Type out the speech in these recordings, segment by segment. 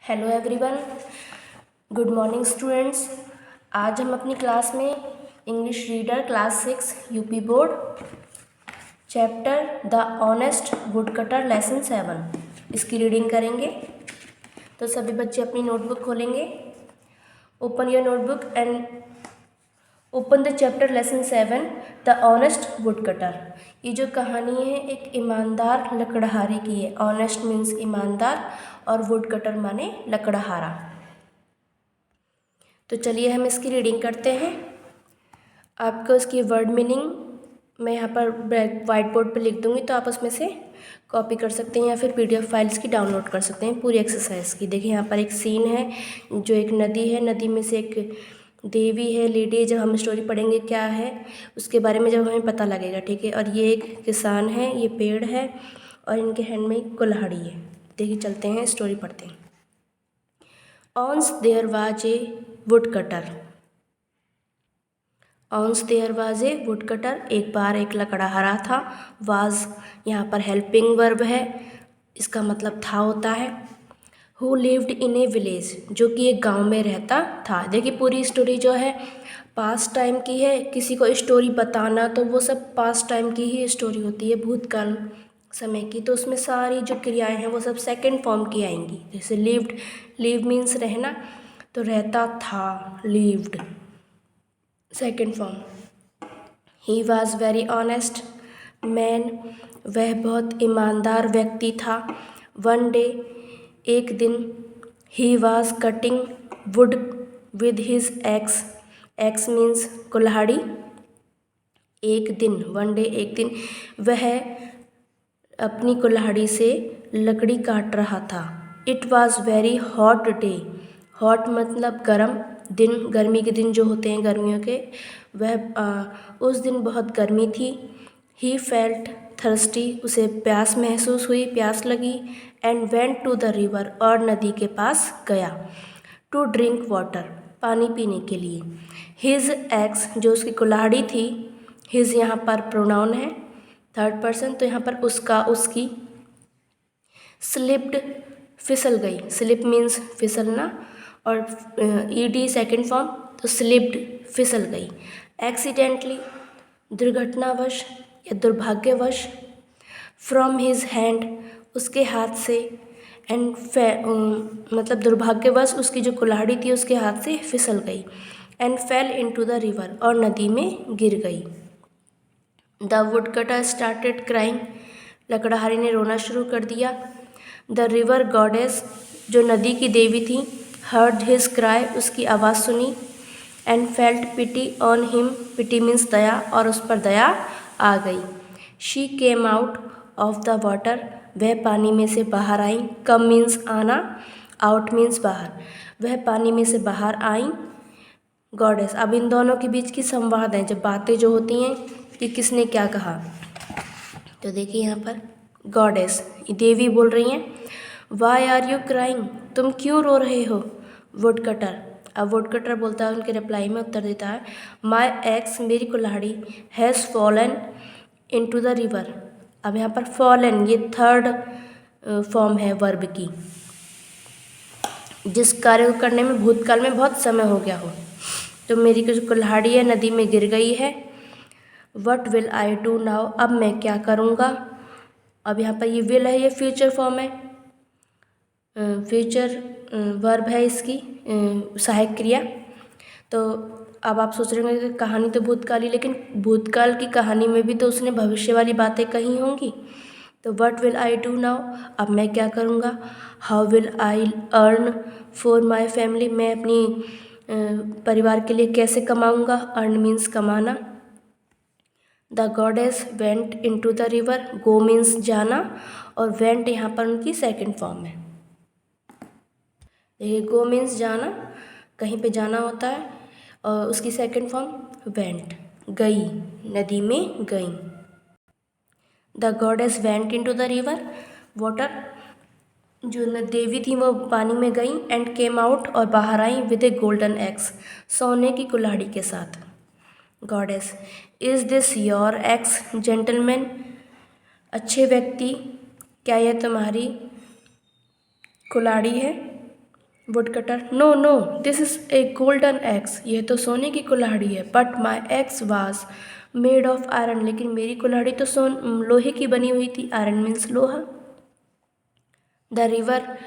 Hello everyone, good morning students. आज हम अपनी क्लास में English reader class 6 UP board chapter the honest would cutter lesson 7 इसकी reading करेंगे। तो सभी बच्चे अपनी नोटबुक खोलेंगे। Open your notebook and open the chapter lesson 7 the honest would cutter. ये जो कहानी है एक ईमानदार लकड़हारे की है। ऑनेस्ट मीन्स ईमानदार और वुड कटर माने लकड़हारा। तो चलिए हम इसकी रीडिंग करते हैं। आपको इसकी वर्ड मीनिंग मैं यहाँ पर वाइट बोर्ड पर लिख दूँगी, तो आप उसमें से कॉपी कर सकते हैं या फिर PDF फाइल्स की डाउनलोड कर सकते हैं पूरी एक्सरसाइज की। देखिए यहाँ पर एक सीन है जो एक नदी है, नदी में से एक देवी है, लेडी है। जब हम स्टोरी पढ़ेंगे क्या है उसके बारे में जब हमें पता लगेगा, ठीक है। और ये एक किसान है, ये पेड़ है और इनके हैंड में एक कुल्हाड़ी है। देखिए चलते हैं स्टोरी पढ़ते हैं। Once there was a woodcutter. Once there was a woodcutter, एक बार एक लकड़हारा था। वाज यहाँ पर हेल्पिंग वर्ब है, इसका मतलब था होता है। Who lived in A village, जो कि एक गांव में रहता था। देखिए पूरी स्टोरी जो है पास्ट टाइम की है। किसी को स्टोरी बताना तो वो सब पास्ट टाइम की ही स्टोरी होती है, भूतकाल समय की। तो उसमें सारी जो क्रियाएं हैं वो सब सेकंड फॉर्म की आएंगी। जैसे लिव्ड, लिव मीन्स रहना, तो रहता था, lived second form. He was very honest man, वह बहुत ईमानदार व्यक्ति था। वन डे, एक दिन। He was cutting would with his ex, x means कुल्हाड़ी। एक दिन, वन डे एक दिन, वह अपनी कुल्हाड़ी से लकड़ी काट रहा था। It was very hot day, hot मतलब गर्म दिन, गर्मी के दिन जो होते हैं गर्मियों के, वह उस दिन बहुत गर्मी थी। ही फेल्ट थर्स्टी, उसे प्यास महसूस हुई, प्यास लगी। And went to the river, और नदी के पास गया। टू ड्रिंक वाटर, पानी पीने के लिए। हिज एक्स, जो उसकी कुल्हाड़ी थी, हिज यहाँ पर प्रोनाउन है थर्ड पर्सन, तो यहाँ पर उसका, उसकी। स्लिप्ड, फिसल गई, स्लिप मीन्स फिसलना, और ईडी सेकंड फॉर्म, तो स्लिप्ड फिसल गई। एक्सीडेंटली, दुर्घटनावश या दुर्भाग्यवश। फ्रॉम हिज हैंड, उसके हाथ से। एंड मतलब दुर्भाग्यवश उसकी जो कुल्हाड़ी थी उसके हाथ से फिसल गई। And fail into the river, और नदी में गिर गई। द वुडकटर स्टार्टेड क्राइंग, लकड़हारे ने रोना शुरू कर दिया। द रिवर गॉडेस, जो नदी की देवी थी, हर्ड हिज क्राई, उसकी आवाज़ सुनी। And felt pity on him, pity means दया, और उस पर दया आ गई। She came out of the water, वह पानी में से बाहर आई। कम मीन्स आना, आउट मीन्स बाहर, वह पानी में से बाहर आई। गॉडेस, अब इन दोनों के बीच की संवाद है, जब बातें जो होती हैं कि किसने क्या कहा। तो देखिए यहाँ पर गॉडेस, देवी बोल रही हैं। वाई आर यू क्राइंग, तुम क्यों रो रहे हो। वुड कटर, अब वुड कटर बोलता है, उनके रिप्लाई में उत्तर देता है, माई एक्स, मेरी कुल्हाड़ी, has fallen into the river. अब यहाँ पर फॉलन, ये थर्ड फॉर्म है वर्ब की, जिस कार्य को करने में भूतकाल में बहुत समय हो गया हो। तो मेरी जो कुल्हाड़ी है नदी में गिर गई है। What will I do now, अब मैं क्या करूँगा। अब यहाँ पर ये विल है, ये फ्यूचर फॉर्म है, फ्यूचर वर्ब है इसकी सहायक क्रिया। तो अब आप सोच रहे होंगे कि कहानी तो भूतकाली, लेकिन भूतकाल की कहानी में भी तो उसने भविष्य वाली बातें कही होंगी। तो what will I do now, अब मैं क्या करूँगा। How will I earn for my family, मैं अपनी परिवार के लिए कैसे कमाऊँगा। अर्न मीन्स कमाना। The goddess went into the river, go means जाना, और वेंट यहाँ पर उनकी सेकंड फॉर्म है। देखिए गो मीन्स जाना, कहीं पे जाना होता है, और उसकी सेकंड फॉर्म वेंट, गई, नदी में गई। The goddess went into the river water, जो देवी थी वो पानी में गई। एंड केम आउट, और बाहर आई, विद ए गोल्डन एक्स, सोने की कुल्हाड़ी के साथ। Goddess, is this your axe gentleman, अच्छे व्यक्ति, क्या यह तुम्हारी कुल्हाड़ी है। Woodcutter, no no, this is a golden axe, यह तो सोने की कुल्हाड़ी है। But my axe was made of iron, लेकिन मेरी कुल्हाड़ी तो लोहे की बनी हुई थी। आयरन मीन्स लोहा। The river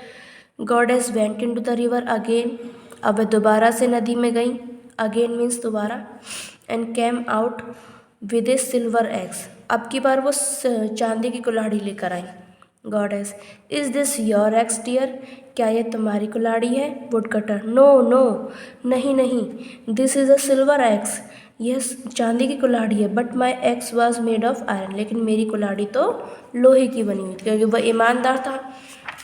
goddess went into the river again, अब वह दोबारा से नदी में गई। अगेन मीन्स दोबारा। And came out with a silver axe, अब की बार वो चांदी की कुल्हाड़ी लेकर आई। Goddess, is this your axe dear, क्या यह तुम्हारी कुल्हाड़ी है। वुडकटर, नो नो, नहीं नहीं, this is a silver x, यह चांदी की कुल्हाड़ी है। But my x was made of iron, लेकिन मेरी कुल्हाड़ी तो लोहे की बनी हुई थी, क्योंकि वह ईमानदार था।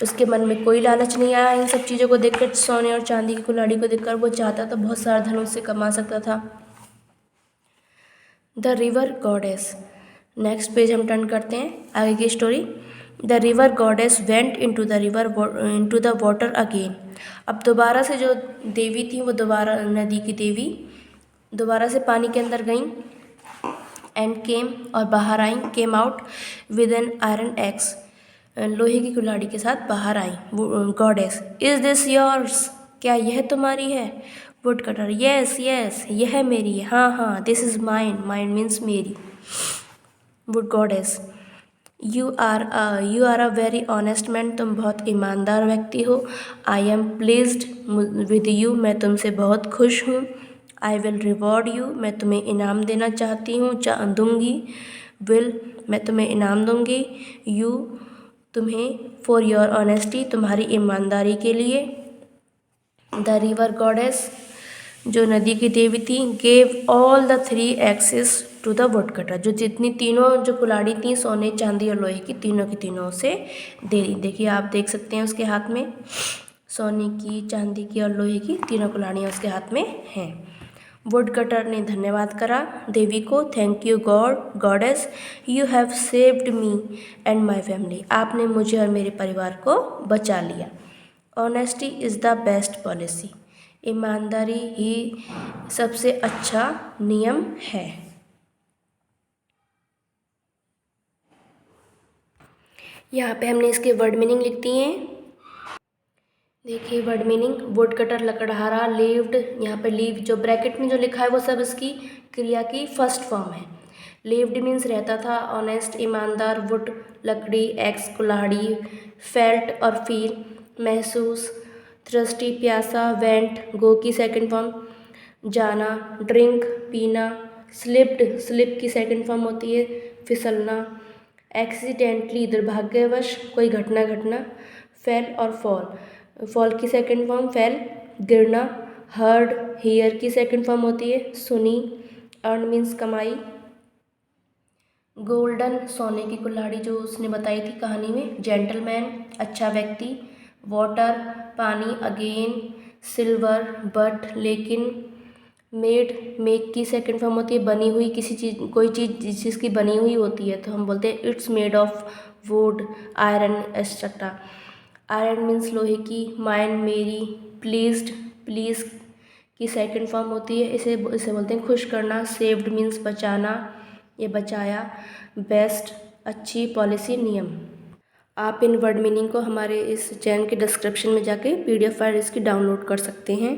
उसके मन में कोई लालच नहीं आया इन सब चीज़ों को देखकर, सोने और चांदी की कुल्हाड़ी को देखकर। वो चाहता तो बहुत सारा धन उससे कमा सकता था। The river goddess, next page हम टर्न करते हैं, आगे की story. The river goddess went into the water again, अब दोबारा से जो देवी थी वो दोबारा, नदी की देवी दोबारा से पानी के अंदर गई। एंड केम, और बाहर आई, came out with an iron axe, लोहे की कुल्हाड़ी के साथ बाहर आई। गॉडेस, इज दिस योर्स, क्या यह तुम्हारी है। वुडकटर, येस येस, यह मेरी है, हाँ हाँ। This is mine, mine means मेरी। Wood goddess, you are a very honest man, तुम बहुत ईमानदार व्यक्ति हो। I am pleased with you, मैं तुमसे बहुत खुश हूँ। आई विल रिवॉर्ड यू, मैं तुम्हें इनाम देना चाहती हूँ, दूंगी। विल, मैं तुम्हें इनाम दूंगी। यू, तुम्हें। फॉर योर ऑनेस्टी, तुम्हारी ईमानदारी के लिए। द रिवर गॉडेस, जो नदी की देवी थी, gave all the 3 axes to the woodcutter, जो जितनी तीनों जो कुल्हाड़ी थी सोने चांदी और लोहे की, तीनों की तीनों उसे दे दी। देखिए आप देख सकते हैं उसके हाथ में सोने की, चांदी की और लोहे की तीनों कुल्हाड़ियाँ उसके हाथ में हैं। वुडकटर ने धन्यवाद करा देवी को। Thank you goddess, you have saved me and my family, आपने मुझे और मेरे परिवार को बचा लिया। Honesty is the best policy, ईमानदारी ही सबसे अच्छा नियम है। यहाँ पे हमने इसके वर्ड मीनिंग लिख दिए हैं। देखिए वर्ड मीनिंग, वुडकटर लकड़हारा, लिव्ड, यहाँ पे लीव जो ब्रैकेट में जो लिखा है वो सब इसकी क्रिया की फर्स्ट फॉर्म है। लिव्ड मीन्स रहता था, ऑनेस्ट ईमानदार, वुड लकड़ी, एक्स कुल्हाड़ी, फेल्ट और फील महसूस, थ्रस्टी प्यासा, वेंट गो की सेकंड फॉर्म, जाना, ड्रिंक पीना, स्लिप्ड स्लिप की सेकंड फॉर्म होती है फिसलना, एक्सीडेंटली दुर्भाग्यवश कोई घटना घटना, फेल और फॉल, फॉल की सेकंड फॉर्म फेल गिरना, हर्ड हियर की सेकंड फॉर्म होती है सुनी, अर्न मीन्स कमाई, गोल्डन सोने की कुल्हाड़ी जो उसने बताई थी कहानी में, जेंटलमैन अच्छा व्यक्ति, वाटर पानी, अगेन सिल्वर बट लेकिन, मेड मेक की सेकंड फॉर्म होती है बनी हुई, किसी चीज़ कोई चीज़ जिस चीज़ की बनी हुई होती है तो हम बोलते हैं it's made of would iron etcetera. Iron means लोहे की, माइन मेरी, प्लीज्ड प्लीज़ की सेकंड फॉर्म होती है, इसे बोलते हैं खुश करना, सेव्ड मीन्स बचाना, ये बचाया, बेस्ट अच्छी, पॉलिसी नियम। आप इन वर्ड मीनिंग को हमारे इस चैनल के डिस्क्रिप्शन में जाके PDF फाइल इसकी डाउनलोड कर सकते हैं।